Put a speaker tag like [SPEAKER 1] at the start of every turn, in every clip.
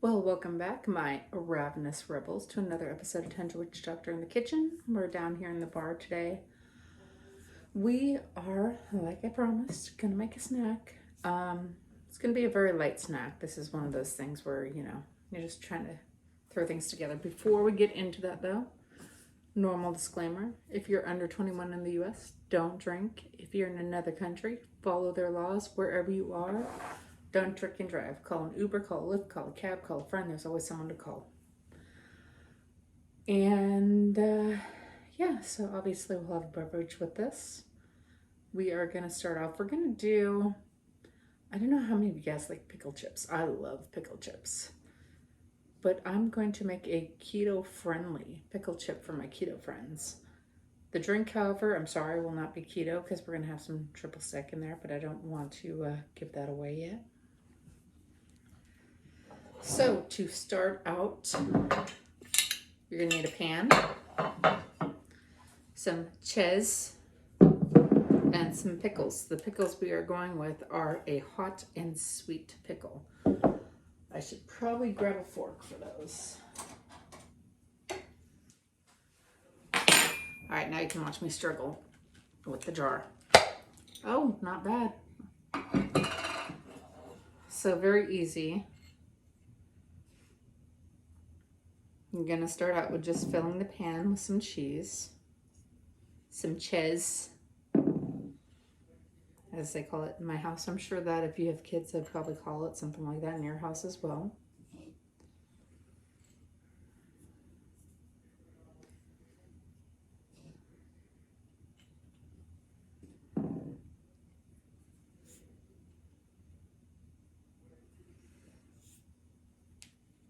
[SPEAKER 1] Well, welcome back, my ravenous rebels, to another episode of Tender Witch Doctor in the Kitchen. We're down here in the bar today. We are, like I promised, gonna make a snack. It's gonna be a very light snack. This is one of those things where, you're just trying to throw things together. Before we get into that, though, normal disclaimer: if you're under 21 in the U.S., don't drink. If you're in another country, follow their laws wherever you are. Don't drink and drive. Call an Uber, call a Lyft, call a cab, call a friend. There's always someone to call. And so obviously we'll have a beverage with this. We are going to start off. We're going to do, I don't know how many of you guys like pickle chips. I love pickle chips. But I'm going to make a keto-friendly pickle chip for my keto friends. The drink, however, I'm sorry, will not be keto because we're going to have some triple sec in there, but I don't want to give that away yet. So to start out, you're gonna need a pan, some cheese, and some pickles. The pickles we are going with are a hot and sweet pickle. I should probably grab a fork for those. All right, now you can watch me struggle with the jar. Oh, not bad. So very easy. I'm gonna start out with just filling the pan with some cheese, as they call it in my house. I'm sure that if you have kids, they'd probably call it something like that in your house as well.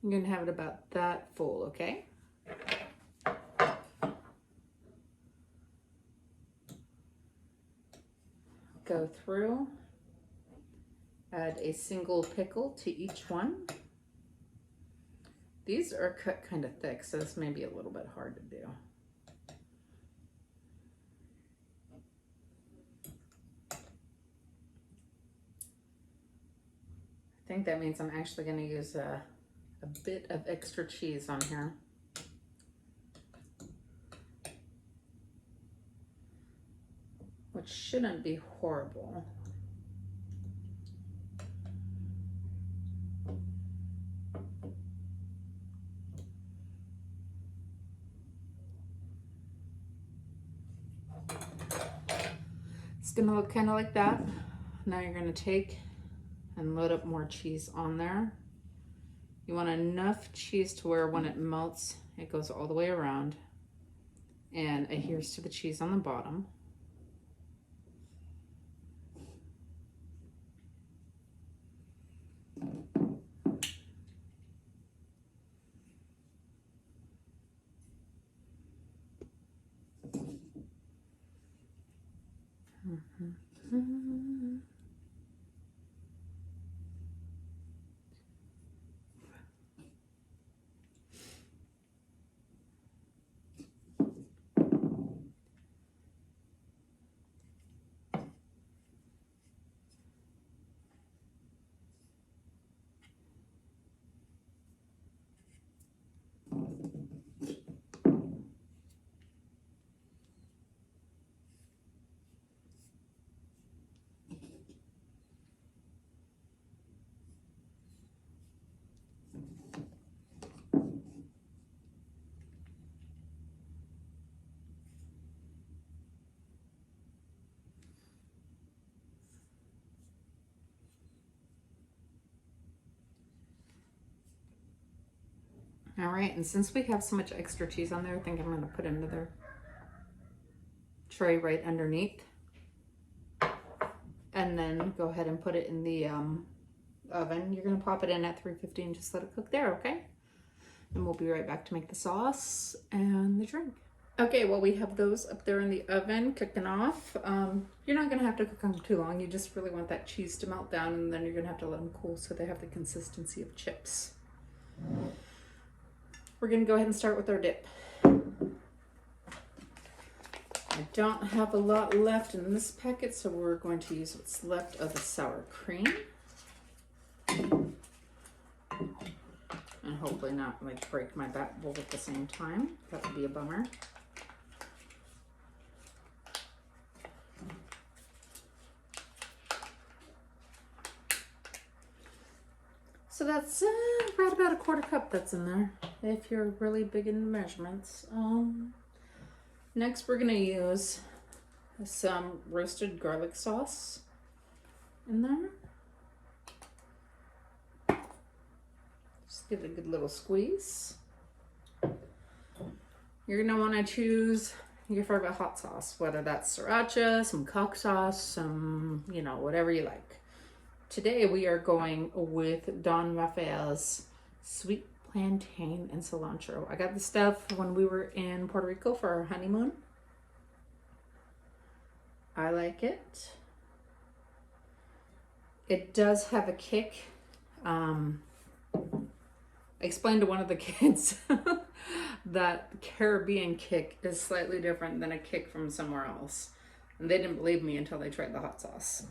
[SPEAKER 1] I'm gonna have it about that full, okay? Go through, add a single pickle to each one. These are cut kind of thick, so this may be a little bit hard to do. I think that means I'm actually gonna use a bit of extra cheese on here. Which shouldn't be horrible. It's gonna look kind of like that. Now you're gonna take and load up more cheese on there. You want enough cheese to where when it melts, it goes all the way around and adheres to the cheese on the bottom. All right, and since we have so much extra cheese on there, I think I'm gonna put another tray right underneath. And then go ahead and put it in the oven. You're gonna pop it in at 350 and just let it cook there, okay? And we'll be right back to make the sauce and the drink. Okay, well, we have those up there in the oven cooking off. You're not gonna have to cook them too long. You just really want that cheese to melt down, and then you're gonna have to let them cool so they have the consistency of chips. We're gonna go ahead and start with our dip. I don't have a lot left in this packet, so we're going to use what's left of the sour cream. hopefully not like break my bat bowl at the same time. That would be a bummer. So that's right about a quarter cup that's in there, if you're really big in the measurements. Next we're gonna use some roasted garlic sauce in there. Just give it a good little squeeze. You're gonna wanna choose your favorite hot sauce, whether that's sriracha, some cock sauce, some, you know, whatever you like. Today we are going with Don Rafael's sweet plantain and cilantro. I got the stuff when we were in Puerto Rico for our honeymoon. I like it. It does have a kick. I explained to one of the kids that the Caribbean kick is slightly different than a kick from somewhere else. And they didn't believe me until they tried the hot sauce.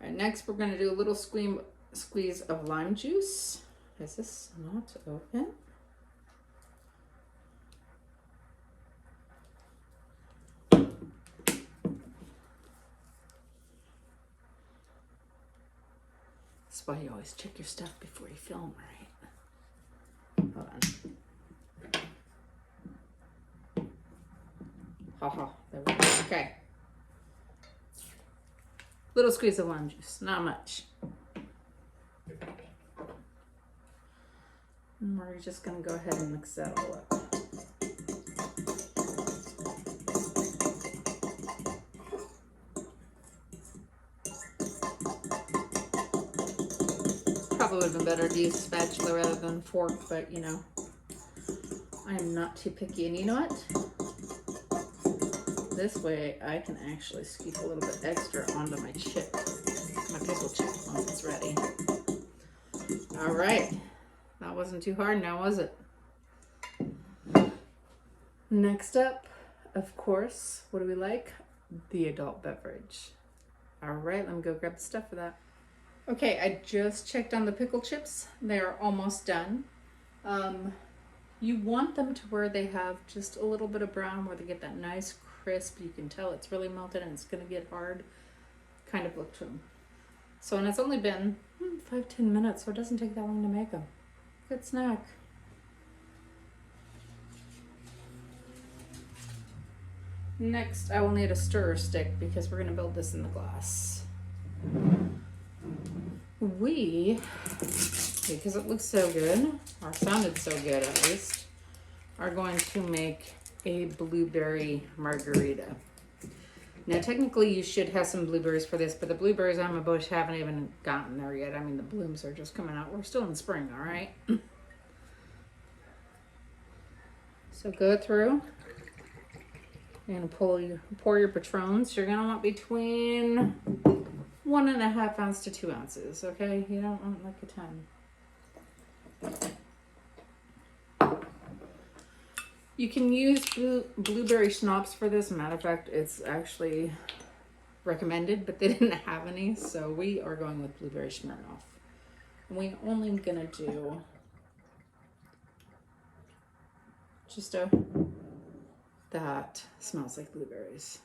[SPEAKER 1] All right, next we're going to do a little squeeze of lime juice. Is this not open? That's why you always check your stuff before you film, right? Hold on. Haha, there we go. Okay. Little squeeze of lime juice, not much. And we're just gonna go ahead and mix that all up. Probably would have been better to use a spatula rather than a fork, but you know, I'm not too picky. And you know what? This way I can actually scoop a little bit extra onto my chip, my pickle chip once it's ready. All right, that wasn't too hard now, was it? Next up, of course, what do we like? The adult beverage. All right, let me go grab the stuff for that. Okay, I just checked on the pickle chips. They're almost done. You want them to where they have just a little bit of brown, where they get that nice crisp. You can tell it's really melted and it's gonna get hard kind of look to them. So, and it's only been 5-10 minutes, so it doesn't take that long to make them. Good snack. Next, I will need a stirrer stick because we're gonna build this in the glass. We, because it looks so good, or sounded so good at least, are going to make a blueberry margarita. Now technically you should have some blueberries for this, but the blueberries on my bush haven't even gotten there yet. I mean, the blooms are just coming out. We're still in spring, all right? So go through and pour your Patrons. You're gonna want between 1.5 ounces to 2 ounces, okay? You don't want like a ton. You can use blueberry schnapps for this. Matter of fact, it's actually recommended, but they didn't have any, so we are going with blueberry Smirnoff. And we're only gonna do just that smells like blueberries.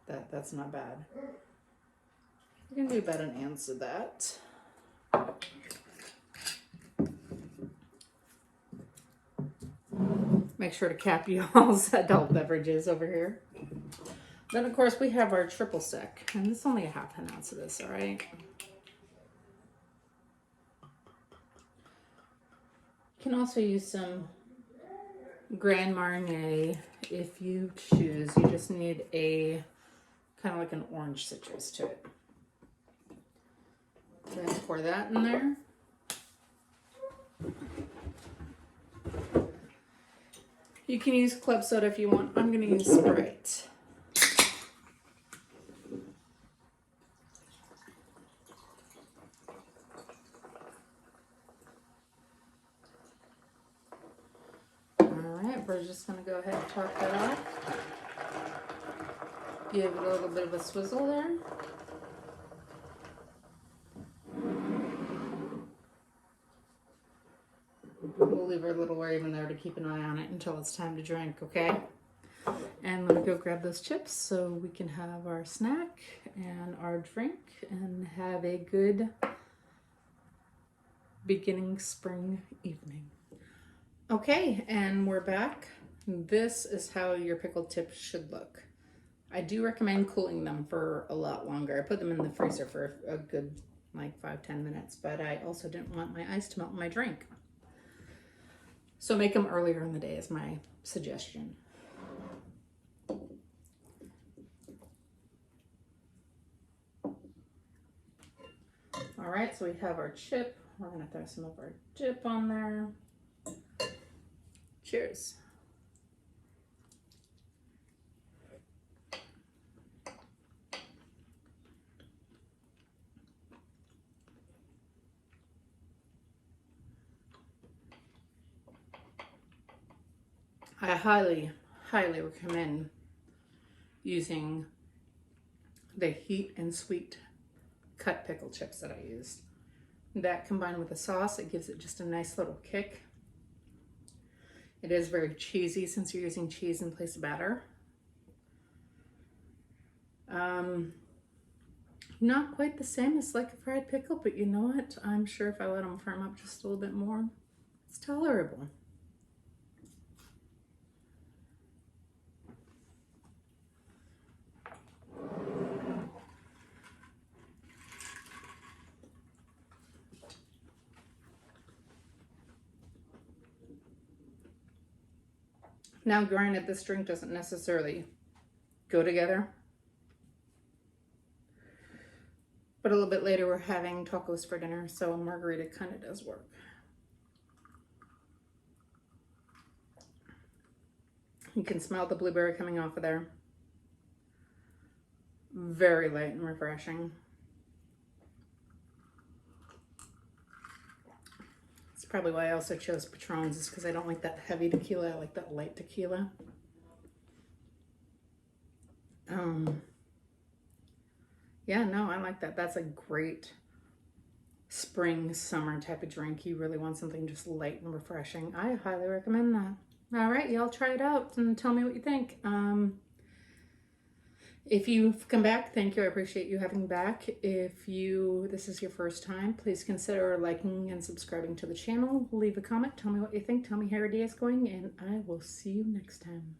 [SPEAKER 1] That's not bad. We're gonna do about 1 ounce of that. Make sure to cap y'all's adult beverages over here. Then of course we have our triple sec, and it's only 1/2 ounce of this, all right? You can also use some Grand Marnier if you choose. You just need a kind of like an orange citrus to it. Then pour that in there. You can use club soda if you want. I'm gonna use Sprite. Alright, we're just gonna go ahead and top that off. Give it a little bit of a swizzle there. we'll leave our littleware even there to keep an eye on it until it's time to drink, okay? And let me go grab those chips so we can have our snack and our drink and have a good beginning spring evening. Okay, and we're back. This is how your pickled tips should look. I do recommend cooling them for a lot longer. I put them in the freezer for a good like 5-10 minutes, but I also didn't want my ice to melt in my drink. So make them earlier in the day is my suggestion. All right, so we have our chip. We're gonna throw some of our dip on there. Cheers. I highly, highly recommend using the heat and sweet cut pickle chips that I used. That combined with the sauce, it gives it just a nice little kick. It is very cheesy since you're using cheese in place of batter. Not quite the same as like a fried pickle, but you know what? I'm sure if I let them firm up just a little bit more, it's tolerable. Now, granted, this drink doesn't necessarily go together, but a little bit later we're having tacos for dinner, so a margarita kind of does work. You can smell the blueberry coming off of there. Very light and refreshing. That's probably why I also chose Patrons, is because I don't like that heavy tequila. I like that light tequila. Yeah, no, I like that. That's a great spring, summer type of drink. You really want something just light and refreshing. I highly recommend that. All right, y'all try it out and tell me what you think. If you've come back, thank you. I appreciate you having me back. If this is your first time, please consider liking and subscribing to the channel. Leave a comment. Tell me what you think. Tell me how your day is going, and I will see you next time.